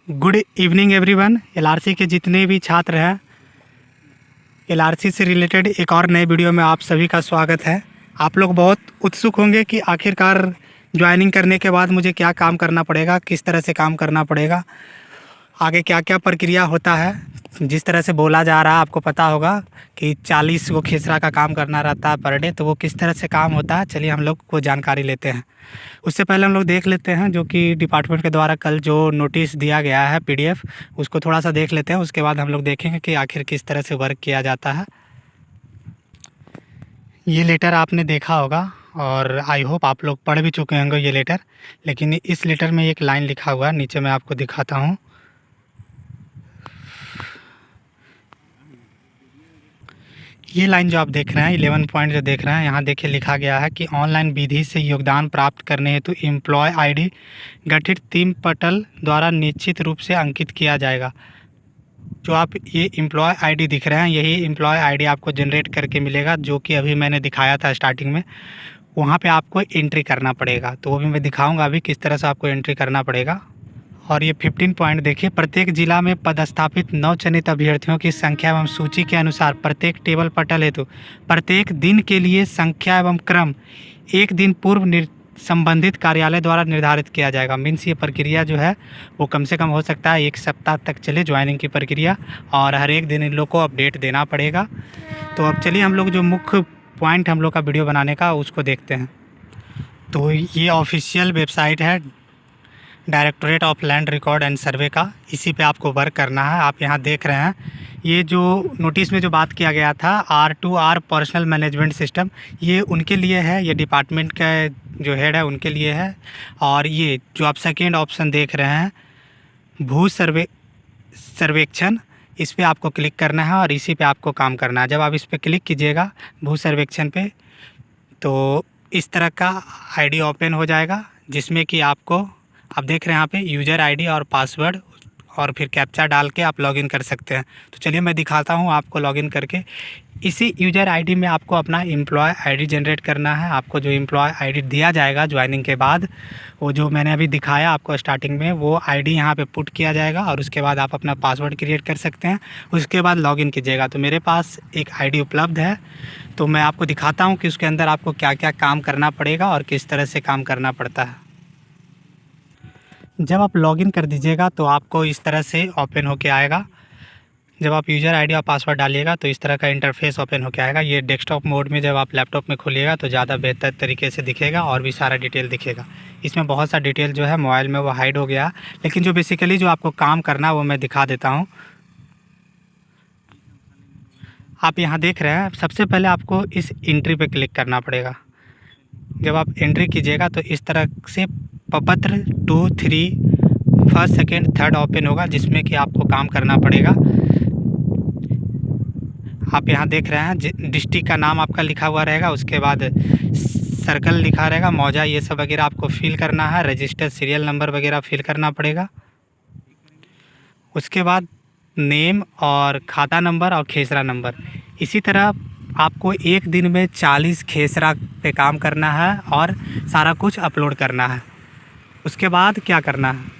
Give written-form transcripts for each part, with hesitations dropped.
Good evening everyone. LRC के जितने भी छात्र हैं, एलआरसी से रिलेटेड एक और नए वीडियो में आप सभी का स्वागत है। आप लोग बहुत उत्सुक होंगे कि आखिरकार ज्वाइनिंग करने के बाद मुझे क्या काम करना पड़ेगा, किस तरह से काम करना पड़ेगा, आगे क्या क्या प्रक्रिया होता है। जिस तरह से बोला जा रहा है, आपको पता होगा कि 40 गो खेसरा का काम करना रहता है पर डे, तो वो किस तरह से काम होता है, चलिए हम लोग को जानकारी लेते हैं। उससे पहले हम लोग देख लेते हैं जो कि डिपार्टमेंट के द्वारा कल जो नोटिस दिया गया है पीडीएफ, उसको थोड़ा सा देख लेते हैं। उसके बाद हम लोग देखेंगे कि आखिर किस तरह से वर्क किया जाता है। ये लेटर आपने देखा होगा और आई होप आप लोग पढ़ भी चुके होंगे ये लेटर, लेकिन इस लेटर में एक लाइन लिखा हुआ है, नीचे मैं आपको दिखाता हूँ। ये लाइन जो आप देख रहे हैं, 11 पॉइंट जो देख रहे हैं, यहाँ देखिए लिखा गया है कि ऑनलाइन विधि से योगदान प्राप्त करने हेतु एम्प्लॉय आईडी गठित टीम पटल द्वारा निश्चित रूप से अंकित किया जाएगा। जो आप ये एम्प्लॉय आईडी दिख रहे हैं, यही एम्प्लॉय आईडी आपको जनरेट करके मिलेगा, जो कि अभी मैंने दिखाया था स्टार्टिंग में। वहाँ पे आपको एंट्री करना पड़ेगा, तो वो भी मैं दिखाऊँगा अभी किस तरह से आपको एंट्री करना पड़ेगा। और ये 15 पॉइंट देखिए, प्रत्येक जिला में पदस्थापित नवचयनित अभ्यर्थियों की संख्या एवं सूची के अनुसार प्रत्येक टेबल पटल हेतु प्रत्येक दिन के लिए संख्या एवं क्रम एक दिन पूर्व संबंधित कार्यालय द्वारा निर्धारित किया जाएगा। मीन्स ये प्रक्रिया जो है वो कम से कम हो सकता है 1 सप्ताह तक चले ज्वाइनिंग की प्रक्रिया, और हर एक दिन इन लोग को अपडेट देना पड़ेगा। तो अब चलिए हम लोग जो मुख्य पॉइंट हम लोग का वीडियो बनाने का उसको देखते हैं। तो ये ऑफिशियल वेबसाइट है directorate of land record and सर्वे का, इसी पे आपको वर्क करना है। आप यहाँ देख रहे हैं, ये जो नोटिस में जो बात किया गया था R2R पर्सनल मैनेजमेंट सिस्टम, ये उनके लिए है, ये डिपार्टमेंट का जो हेड है उनके लिए है। और ये जो आप सेकेंड ऑप्शन देख रहे हैं भू सर्वेक्षण, इस पर आपको क्लिक करना है और इसी पे आपको काम करना है। जब आप इस पर क्लिक कीजिएगा भू सर्वेक्षण पे, तो इस तरह का आईडी ओपन हो जाएगा, जिसमें कि आपको आप देख रहे हैं यहाँ पे यूज़र आईडी और पासवर्ड और फिर कैप्चा डाल के आप लॉगिन कर सकते हैं। तो चलिए मैं दिखाता हूँ आपको लॉगिन करके। इसी यूज़र आईडी में आपको अपना एम्प्लॉय आईडी जनरेट करना है। आपको जो एम्प्लॉय आईडी दिया जाएगा ज्वाइनिंग के बाद, वो जो मैंने अभी दिखाया आपको स्टार्टिंग में, वो आईडी यहाँ पे पुट किया जाएगा और उसके बाद आप अपना पासवर्ड क्रिएट कर सकते हैं। उसके बाद लॉगिन कीजिएगा। तो मेरे पास एक आईडी उपलब्ध है, तो मैं आपको दिखाता हूँ कि उसके अंदर आपको क्या क्या काम करना पड़ेगा और किस तरह से काम करना पड़ता है। जब आप लॉगिन कर दीजिएगा तो आपको इस तरह से ओपन होके आएगा। जब आप यूज़र आईडी और पासवर्ड डालिएगा तो इस तरह का इंटरफेस ओपन होके आएगा। ये डेस्कटॉप मोड में जब आप लैपटॉप में खोलिएगा तो ज़्यादा बेहतर तरीके से दिखेगा और भी सारा डिटेल दिखेगा। इसमें बहुत सा डिटेल जो है मोबाइल में वो हाइड हो गया, लेकिन जो बेसिकली जो आपको काम करना है वो मैं दिखा देता हूँ। आप यहाँ देख रहे हैं, सबसे पहले आपको इस एंट्री पे क्लिक करना पड़ेगा। जब आप एंट्री कीजिएगा तो इस तरह से प्रपत्र 2, 3, फर्स्ट, सेकेंड, थर्ड ओपन होगा, जिसमें कि आपको काम करना पड़ेगा। आप यहाँ देख रहे हैं डिस्ट्रिक्ट का नाम आपका लिखा हुआ रहेगा, उसके बाद सर्कल लिखा रहेगा, मौजा, ये सब वगैरह आपको फिल करना है। रजिस्टर सीरियल नंबर वगैरह फिल करना पड़ेगा। उसके बाद नेम और खाता नंबर और खेसरा नंबर। इसी तरह आपको एक दिन में 40 खेसरा पे काम करना है और सारा कुछ अपलोड करना है। उसके बाद क्या करना है,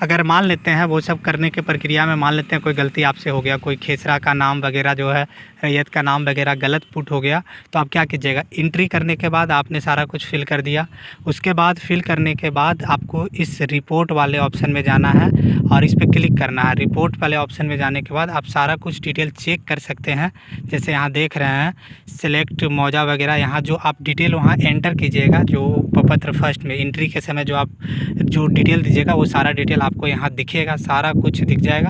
अगर मान लेते हैं वो सब करने के प्रक्रिया में मान लेते हैं कोई गलती आपसे हो गया, कोई खेसरा का नाम वगैरह जो है, रैयत का नाम वगैरह गलत पुट हो गया, तो आप क्या कीजिएगा, एंट्री करने के बाद आपने सारा कुछ फिल कर दिया। उसके बाद फिल करने के बाद आपको इस रिपोर्ट वाले ऑप्शन में जाना है और इस पर क्लिक करना है। रिपोर्ट वाले ऑप्शन में जाने के बाद आप सारा कुछ डिटेल चेक कर सकते हैं। जैसे यहाँ देख रहे हैं सिलेक्ट मौजा वगैरह, यहाँ जो आप डिटेल वहाँ एंटर कीजिएगा, जो प्रपत्र फर्स्ट में एंट्री के समय जो आप जो डिटेल दीजिएगा वो सारा डिटेल आपको यहाँ दिखेगा, सारा कुछ दिख जाएगा।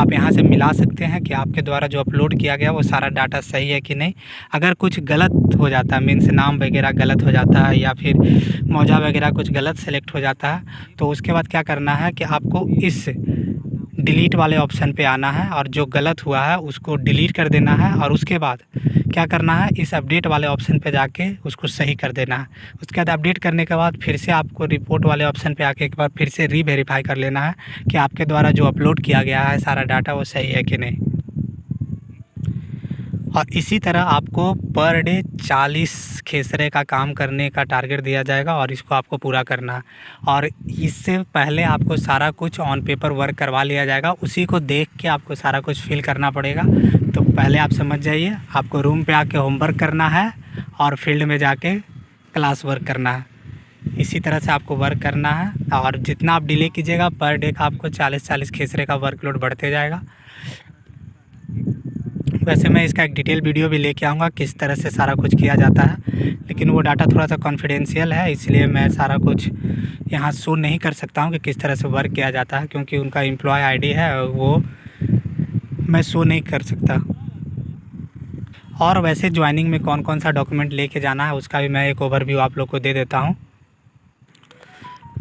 आप यहाँ से मिला सकते हैं कि आपके द्वारा जो अपलोड किया गया वो सारा डाटा सही है कि नहीं। अगर कुछ गलत हो जाता है, मीन्स नाम वगैरह गलत हो जाता है या फिर मौजा वगैरह कुछ गलत सेलेक्ट हो जाता है, तो उसके बाद क्या करना है कि आपको इस डिलीट वाले ऑप्शन पे आना है और जो गलत हुआ है उसको डिलीट कर देना है। और उसके बाद क्या करना है, इस अपडेट वाले ऑप्शन पे जाके उसको सही कर देना है। उसके बाद अपडेट करने के बाद फिर से आपको रिपोर्ट वाले ऑप्शन पे आके एक बार फिर से रीवेरीफाई कर लेना है कि आपके द्वारा जो अपलोड किया गया है सारा डाटा वो सही है कि नहीं। और इसी तरह आपको पर डे 40 खेसरे का काम करने का टारगेट दिया जाएगा और इसको आपको पूरा करना है। और इससे पहले आपको सारा कुछ ऑन पेपर वर्क करवा लिया जाएगा, उसी को देख के आपको सारा कुछ फिल करना पड़ेगा। तो पहले आप समझ जाइए, आपको रूम पे आके होमवर्क करना है और फील्ड में जाके क्लास वर्क करना है। इसी तरह से आपको वर्क करना है और जितना आप डिले कीजिएगा पर डे का आपको 40 खेसरे का वर्कलोड बढ़ते जाएगा। वैसे मैं इसका एक डिटेल वीडियो भी लेके आऊँगा किस तरह से सारा कुछ किया जाता है, लेकिन वो डाटा थोड़ा सा कॉन्फिडेंशियल है, इसलिए मैं सारा कुछ यहाँ शो नहीं कर सकता हूँ कि किस तरह से वर्क किया जाता है, क्योंकि उनका एम्प्लॉय आईडी है वो मैं शो नहीं कर सकता। और वैसे ज्वाइनिंग में कौन कौन सा डॉक्यूमेंट लेके जाना है उसका भी मैं एक ओवरव्यू आप लोग को दे देता हूँ।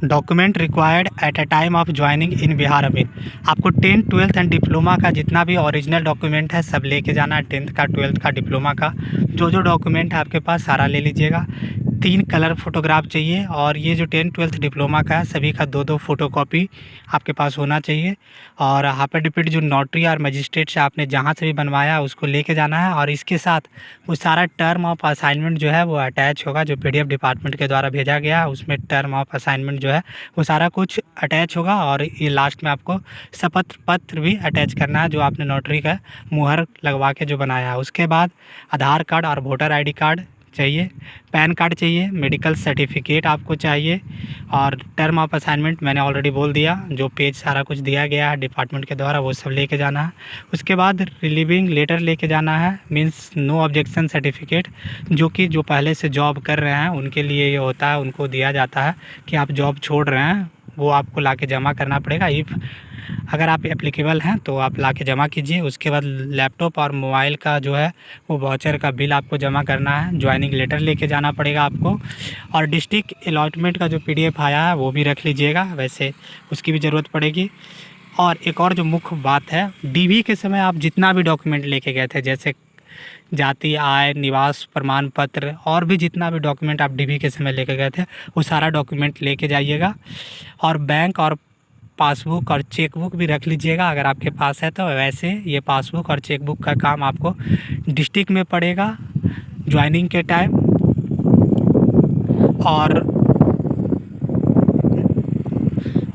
Document required at a time of joining in Bihar Amin. आपको 10th 12th एंड डिप्लोमा का जितना भी ओरिजिनल डॉक्यूमेंट है सब लेके जाना है। 10th का, 12th का, डिप्लोमा का जो डॉक्यूमेंट है आपके पास सारा ले लीजिएगा। 3 कलर फ़ोटोग्राफ चाहिए और ये जो 10th 12th डिप्लोमा का है सभी का 2-2 फ़ोटोकॉपी आपके पास होना चाहिए। और एफिडेविट जो नोटरी और मजिस्ट्रेट से आपने जहाँ से भी बनवाया उसको लेके जाना है। और इसके साथ वो सारा टर्म ऑफ असाइनमेंट जो है वो अटैच होगा, जो PDF डिपार्टमेंट के द्वारा भेजा गया है उसमें टर्म ऑफ असाइनमेंट जो है वो सारा कुछ अटैच होगा। और ये लास्ट में आपको शपथ पत्र भी अटैच करना है जो आपने नोटरी का मुहर लगवा के जो बनाया है। उसके बाद आधार कार्ड और वोटर ID कार्ड चाहिए, पैन कार्ड चाहिए, मेडिकल सर्टिफिकेट आपको चाहिए। और टर्म ऑफ असाइनमेंट मैंने ऑलरेडी बोल दिया, जो पेज सारा कुछ दिया गया है डिपार्टमेंट के द्वारा वो सब लेके जाना है। उसके बाद रिलीविंग लेटर लेके जाना है, मींस नो ऑब्जेक्शन सर्टिफिकेट, जो पहले से जॉब कर रहे हैं उनके लिए ये होता है, उनको दिया जाता है कि आप जॉब छोड़ रहे हैं, वो आपको लाके जमा करना पड़ेगा। इफ़ अगर आप एप्लीकेबल हैं तो आप लाके जमा कीजिए। उसके बाद लैपटॉप और मोबाइल का जो है वो वाउचर का बिल आपको जमा करना है। ज्वाइनिंग लेटर लेके जाना पड़ेगा आपको। और डिस्ट्रिक्ट अलॉटमेंट का जो PDF आया है वो भी रख लीजिएगा, वैसे उसकी भी ज़रूरत पड़ेगी। और एक और जो मुख्य बात है, DV के समय आप जितना भी डॉक्यूमेंट लेके गए थे, जैसे जाति, आय, निवास प्रमाण पत्र और भी जितना भी डॉक्यूमेंट आप DV के समय लेके गए थे वो सारा डॉक्यूमेंट लेके जाइएगा। और बैंक और पासबुक और चेकबुक भी रख लीजिएगा अगर आपके पास है तो। वैसे ये पासबुक और चेकबुक का काम आपको डिस्ट्रिक्ट में पड़ेगा ज्वाइनिंग के टाइम।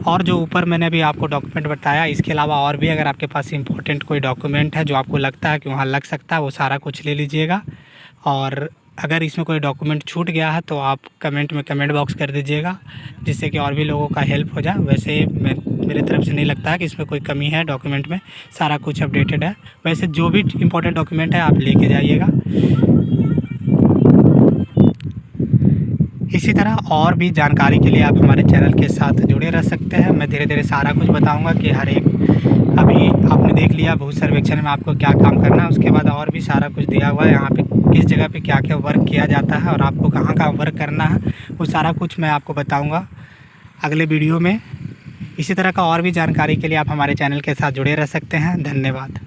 और जो ऊपर मैंने भी आपको डॉक्यूमेंट बताया, इसके अलावा और भी अगर आपके पास इंपॉर्टेंट कोई डॉक्यूमेंट है जो आपको लगता है कि वहाँ लग सकता है वो सारा कुछ ले लीजिएगा। और अगर इसमें कोई डॉक्यूमेंट छूट गया है तो आप कमेंट में कमेंट बॉक्स कर दीजिएगा, जिससे कि और भी लोगों का हेल्प हो जाए। वैसे मेरी तरफ से नहीं लगता है कि इसमें कोई कमी है, डॉक्यूमेंट में सारा कुछ अपडेटेड है। वैसे जो भी इम्पोर्टेंट डॉक्यूमेंट है आप लेके जाइएगा। इसी तरह और भी जानकारी के लिए आप हमारे चैनल के साथ जुड़े रह सकते हैं। मैं धीरे धीरे सारा कुछ बताऊंगा कि हर एक, अभी आपने देख लिया भू सर्वेक्षण में आपको क्या काम करना है, उसके बाद और भी सारा कुछ दिया हुआ है यहाँ पे किस जगह पे क्या क्या वर्क किया जाता है और आपको कहाँ कहाँ वर्क करना है, वो सारा कुछ मैं आपको बताऊँगा अगले वीडियो में। इसी तरह का और भी जानकारी के लिए आप हमारे चैनल के साथ जुड़े रह सकते हैं। धन्यवाद।